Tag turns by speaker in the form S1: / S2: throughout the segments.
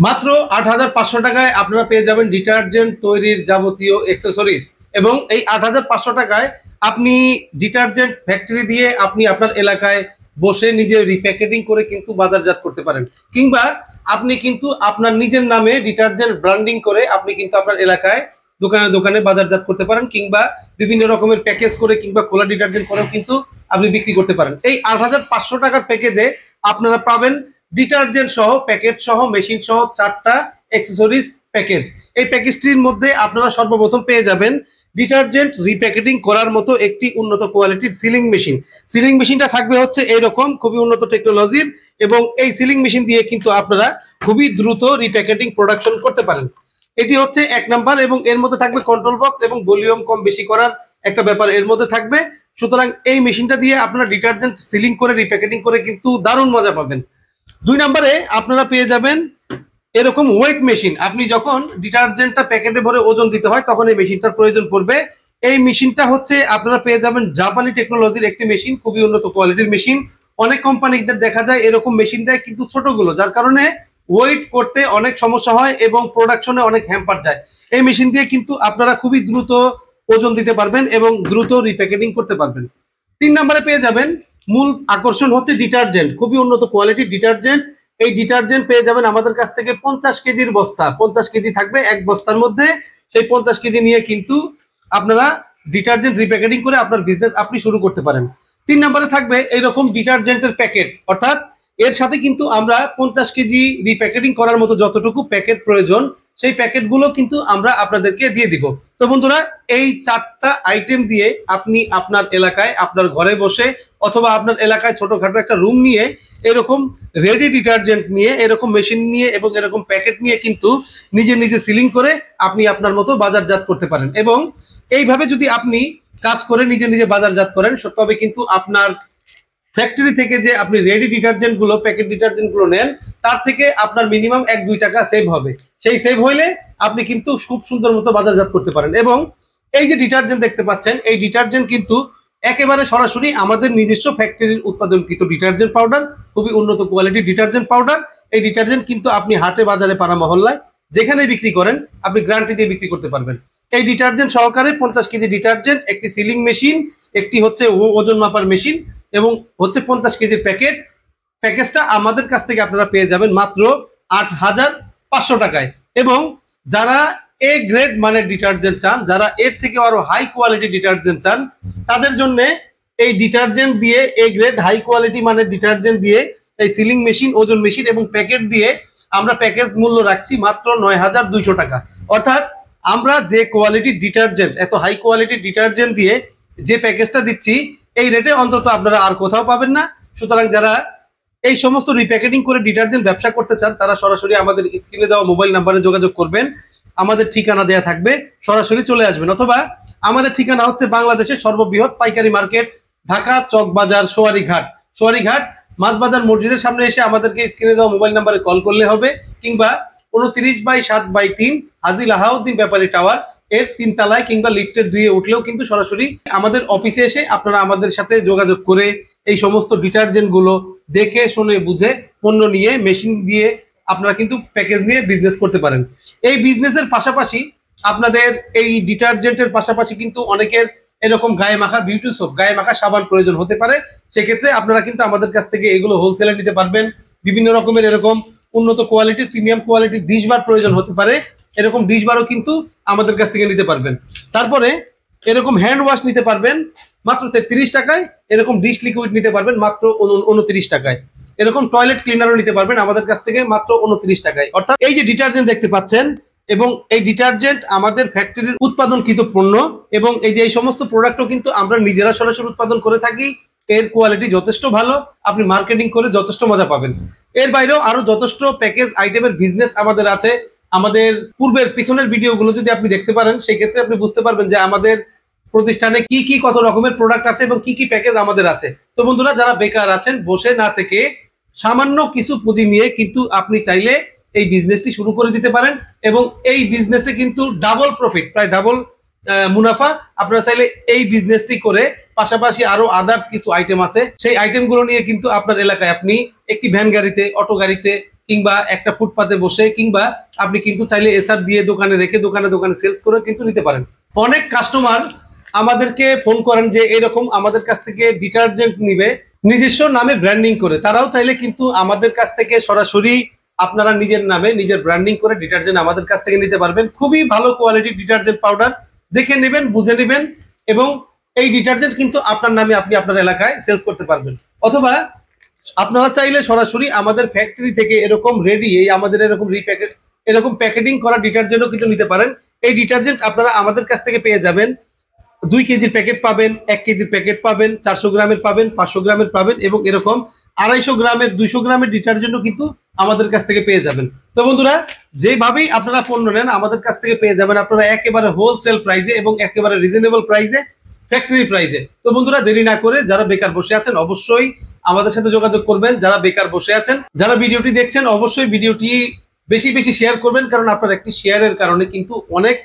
S1: মাত্র ৮৫০০ টাকায় আপনারা পেয়ে যাবেন ডিটারজেন্ট তৈরির যাবতীয় অ্যাক্সেসরিজ। এবং এই ৮৫০০ টাকায় আপনি ডিটারজেন্ট ফ্যাক্টরি দিয়ে আপনি আপনার এলাকায় বসে নিজে রিপ্যাকেটিং করে কিন্তু বাজারজাত করতে পারেন, কিংবা আপনি কিন্তু আপনার নিজের নামে ডিটারজেন্ট ব্র্যান্ডিং করে আপনি কিন্তু আপনার এলাকায় দোকানে দোকানে বাজারজাত করতে পারেন, কিংবা বিভিন্ন রকমের প্যাকেজ করে কিংবা খোলা ডিটারজেন্ট করেও কিন্তু আপনি বিক্রি করতে পারেন। এই ৮৫০০ টাকার প্যাকেজে আপনারা পাবেন ডিটারজেন্ট সহ, প্যাকেট সহ, মেশিন সহ 4টা অ্যাক্সেসরিজ প্যাকেজ। এই প্যাকেজটির মধ্যে আপনারা সর্বপ্রথম পেয়ে যাবেন ডিটারজেন্ট রিপ্যাকেটিং করার মতো একটি উন্নত কোয়ালিটির সিলিং মেশিন। সিলিং মেশিনটা থাকবে হচ্ছে এইরকম খুবই উন্নত টেকনোলজির, এবং এই সিলিং মেশিন দিয়ে কিন্তু আপনারা খুবই দ্রুত রিপ্যাকেটিং প্রোডাকশন করতে পারেন। এটি হচ্ছে 1 নাম্বার, এবং এর মধ্যে থাকবে কন্ট্রোল বক্স এবং ভলিউম কম বেশি করার একটা ব্যাপার এর মধ্যে থাকবে। সুতরাং এই মেশিনটা দিয়ে আপনারা ডিটারজেন্ট সিলিং করে রিপ্যাকেটিং করে কিন্তু দারুণ মজা পাবেন। 2 নম্বরে আপনারা পেয়ে যাবেন এরকম ওয়েট মেশিন। আপনি যখন ডিটারজেন্টটা প্যাকেটে ভরে ওজন দিতে হয় তখন এই মেশিনটার প্রয়োজন পড়বে। এই মেশিনটা হচ্ছে আপনারা পেয়ে যাবেন জাপানি টেকনোলজির একটি মেশিন, খুবই উন্নত কোয়ালিটির মেশিন। অনেক কোম্পানিদের দেখা যায় এরকম মেশিন দেয় কিন্তু ছোটগুলো, যার কারণে ওয়েট করতে অনেক সমস্যা হয় এবং প্রোডাকশনে অনেক হ্যাম্পার যায়। এই মেশিন দিয়ে কিন্তু আপনারা খুবই দ্রুত ওজন দিতে পারবেন এবং দ্রুত রিপ্যাকেটিং করতে পারবেন। 3 নম্বরে পেয়ে যাবেন মূল আকর্ষণ হচ্ছে ডিটারজেন্ট, খুবই উন্নত কোয়ালিটির ডিটারজেন্ট। এই ডিটারজেন্ট পেয়ে যাবেন আমাদের কাছ থেকে 50 কেজির বস্তা, 50 কেজি থাকবে এক বস্তার মধ্যে। সেই 50 কেজি নিয়ে কিন্তু আপনারা ডিটারজেন্ট রিপ্যাকেটিং করে আপনার বিজনেস আপনি শুরু করতে পারেন। 3 নম্বরে থাকবে এইরকম ডিটারজেন্টের প্যাকেট, অর্থাৎ এর সাথে কিন্তু আমরা 50 কেজি রিপ্যাকেটিং করার মতো যতটুকু প্যাকেট প্রয়োজন সেই প্যাকেটগুলো কিন্তু আমরা আপনাদেরকে দিয়ে দিব। তো বন্ধুরা, এই 4টা আইটেম দিয়ে আপনি আপনার এলাকায় আপনার ঘরে বসে অথবা আপনার এলাকায় ছোটখাটো একটা রুম নিয়ে এরকম রেডি ডিটারজেন্ট নিয়ে, এরকম মেশিন নিয়ে এবং এরকম প্যাকেট নিয়ে কিন্তু নিজে নিজে সিলিং করে আপনি আপনার মতো বাজারজাত করতে পারেন। এবং এইভাবে যদি আপনি কাজ করে নিজে নিজে বাজারজাত করেন তবে কিন্তু আপনার ফ্যাক্টরি থেকে যে আপনি রেডি ডিটারজেন্ট গুলো, প্যাকেট ডিটারজেন্ট গুলো নেন তার থেকে আপনার মিনিমাম 1-2 টাকা সেভ হবে। সেই সেভ হইলে আপনি কিন্তু খুব সুন্দর মতো বাজারজাত করতে পারেন। এবং এই যে ডিটারজেন্ট দেখতে পাচ্ছেন, এই ডিটারজেন্ট কিন্তু একেবারে সরাসরি আমাদের নিজস্ব ফ্যাক্টরির উৎপাদনকৃত ডিটারজেন্ট পাউডার, খুবই উন্নত কোয়ালিটির ডিটারজেন্ট পাউডার। এই ডিটারজেন্ট কিন্তু আপনি হাটে বাজারে পাড়া মহল্লায় যেখানে বিক্রি করেন আপনি গ্যারান্টি দিয়ে বিক্রি করতে পারবেন। এই ডিটারজেন্ট সহকারে 50 কেজি ডিটারজেন্ট, একটি সিলিং মেশিন, একটি হচ্ছে ওজন মাপার মেশিন এবং হচ্ছে 50 কেজির প্যাকেট। প্যাকেজটা আমাদের কাছ থেকে আপনারা পেয়ে যাবেন মাত্র ৮৫০০ টাকায়। এবং যারা এ গ্রেড মানের ডিটারজেন্ট চান, যারা এর থেকে আরো হাই কোয়ালিটি ডিটারজেন্ট চান, তাদের জন্য এই ডিটারজেন্ট দিয়ে এ গ্রেড হাই কোয়ালিটি মানের ডিটারজেন্ট দিয়ে এই সিলিং মেশিন, ওজন মেশিন এবং প্যাকেট দিয়ে আমরা প্যাকেজ মূল্য রাখছি মাত্র ৯,২০০ টাকা। অর্থাৎ আমরা যে কোয়ালিটির ডিটারজেন্ট, এত হাই কোয়ালিটির ডিটারজেন্ট দিয়ে যে প্যাকেজটা দিচ্ছি এই রেটে অন্তত আপনারা আর কোথাও পাবেন না। সুতরাং যারা এই সমস্ত রিপ্যাকেটিং করে ডিটারজেন্ট ব্যবসা করতে চান তারা সরাসরি আমাদের স্ক্রিনে দেওয়া মোবাইল নাম্বারে যোগাযোগ করবেন। আমাদের ঠিকানা দেয়া থাকবে, সরাসরি চলে আসবেন। অথবা আমাদের ঠিকানা হচ্ছে বাংলাদেশের সর্ববৃহৎ পাইকারি মার্কেট, ঢাকা চকবাজার সোয়ারীঘাট। সোয়ারীঘাট মাছবাজার মসজিদের সামনে এসে আমাদেরকে স্ক্রিনে দেওয়া মোবাইল নাম্বারে কল করলে হবে, কিংবা 29/7/3 হাজী লাহাউদ্দিন ব্যাপারী টাওয়ার এর 3 তলায় কিংবা লিফটের 2-এ উঠলেও কিন্তু সরাসরি আমাদের অফিসে এসে আপনারা আমাদের সাথে যোগাযোগ করে এই সমস্ত ডিটারজেন্ট গুলো দেখে শুনে বুঝে পণ্য নিয়ে, মেশিন দিয়ে আপনারা কিন্তু প্যাকেজ নিয়ে বিজনেস করতে পারেন। এই বিজনেসের পাশাপাশি আপনাদের এই ডিটারজেন্টের পাশাপাশি কিন্তু অনেকের এরকম গায়ে মাখা বিউটি সোপ, গায়ে মাখা সাবান প্রয়োজন হতে পারে। সেক্ষেত্রে আপনারা কিন্তু আমাদের কাছ থেকে এগুলো হোলসেলে নিতে পারবেন। বিভিন্ন রকমের এরকম উন্নত কোয়ালিটির, প্রিমিয়াম কোয়ালিটির ডিশ বার প্রয়োজন হতে পারে, এরকম ডিশ বারও কিন্তু আমাদের কাছ থেকে নিতে পারবেন। তারপরে এরকম হ্যান্ড ওয়াশ নিতে পারবেন মাত্র 33 টাকায়, এরকম ডিশ লিকুইড নিতে পারবেন মাত্র 29 টাকায়, এরকম টয়লেট ক্লিনারও নিতে পারবেন আমাদের কাছ থেকে মাত্র 29 টাকায়। অর্থাৎ এই যে ডিটারজেন্ট দেখতে পাচ্ছেন, এবং এই ডিটারজেন্ট আমাদের ফ্যাক্টরির উৎপাদনকৃত পণ্য, এবং এই যে এই সমস্ত প্রোডাক্টও কিন্তু আমরা নিজেরা সরাসরি উৎপাদন করে থাকি। এর কোয়ালিটি যথেষ্ট ভালো, আপনি মার্কেটিং করে যথেষ্ট মজা পাবেন। এর বাইরেও আরো যথেষ্ট প্যাকেজ আইটেমের বিজনেস আমাদের আছে। আমাদের পূর্বের পিছনের ভিডিওগুলো যদি আপনি দেখতে পারেন সেই ক্ষেত্রে আপনি বুঝতে পারবেন যে আমাদের প্রতিষ্ঠানে কি কি কত রকমের প্রোডাক্ট আছে এবং কি কি প্যাকেজ আমাদের আছে। তো বন্ধুরা, যারা বেকার আছেন, বসে না থেকে সামান্য কিছু পুঁজি নিয়ে কিন্তু আপনি চাইলে এই বিজনেসটি শুরু করে দিতে পারেন, এবং এই বিজনেসে কিন্তু ডাবল প্রফিট, প্রায় ডাবল মুনাফা। আপনারা চাইলে এই বিজনেসটি করে পাশাপাশি আরো আদার্স কিছু আইটেম আছে, সেই আইটেমগুলো নিয়ে কিন্তু আপনার এলাকায় আপনি একটি ভ্যান গাড়িতে, অটো গাড়িতে কিংবা একটা ফুটপাতে বসে, কিংবা আপনি কিন্তু চাইলে এসআর দিয়ে দোকানে রেখে দোকানে দোকানে সেলস করে কিন্তু নিতে পারেন। অনেক কাস্টমার আমাদেরকে ফোন করেন যে এরকম আমাদের কাছ থেকে ডিটারজেন্ট নিবে নিজস্ব নামে ব্র্যান্ডিং করে। তারাও চাইলে কিন্তু আমাদের কাছ থেকে সরাসরি আপনারা নিজের নামে নিজের ব্র্যান্ডিং করে ডিটারজেন্ট আমাদের কাছ থেকে নিতে পারবেন। খুবই ভালো কোয়ালিটির ডিটারজেন্ট পাউডার, দেখে নেবেন, বুঝে নেবেন, এবং এই ডিটারজেন্ট কিন্তু আপনার নামে আপনি আপনার এলাকায় সেলস করতে পারবেন। অথবা আপনারা চাইলে সরাসরি আমাদের ফ্যাক্টরি থেকে এরকম রেডি আমাদের এরকম প্যাকেটিং করা ডিটারজেন্টও কিন্তু নিতে পারেন। এই ডিটারজেন্ট আপনারা আমাদের কাছ থেকে পেয়ে যাবেন। 2 কেজির প্যাকেট পাবেন, 1 কেজির প্যাকেট পাবেন, 400 গ্রামের পাবেন, 500 গ্রামের পাবেন, এবং এরকম 250 গ্রামের 200 গ্রামের ডিটারজেন্টও কিন্তু আমাদের কাছ থেকে পেয়ে যাবেন। তো বন্ধুরা, যেভাবেই আপনারা পণ্য নেন আমাদের কাছ থেকে পেয়ে যাবেন আপনারা একেবারে হোলসেল প্রাইসে এবং একেবারে রিজনেবল প্রাইসে, ফ্যাক্টরি প্রাইসে। তো বন্ধুরা, দেরি না করে যারা বেকার বসে আছেন অবশ্যই আমাদের সাথে যোগাযোগ করবেন। যারা বেকার বসে আছেন, যারা ভিডিওটি দেখছেন, অবশ্যই ভিডিওটি বেশি বেশি শেয়ার করবেন, কারণ আপনার একটি শেয়ারের কারণে কিন্তু অনেক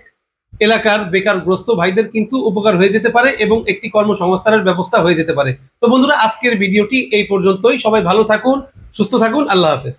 S1: এলাকার বেকারগ্রস্ত ভাইদের কিন্তু উপকার হয়ে যেতে পারে এবং একটি কর্মসংস্থানের ব্যবস্থা হয়ে যেতে পারে। তো বন্ধুরা, আজকের ভিডিওটি এই পর্যন্তই। সবাই ভালো থাকুন, সুস্থ থাকুন, আল্লাহ হাফেজ।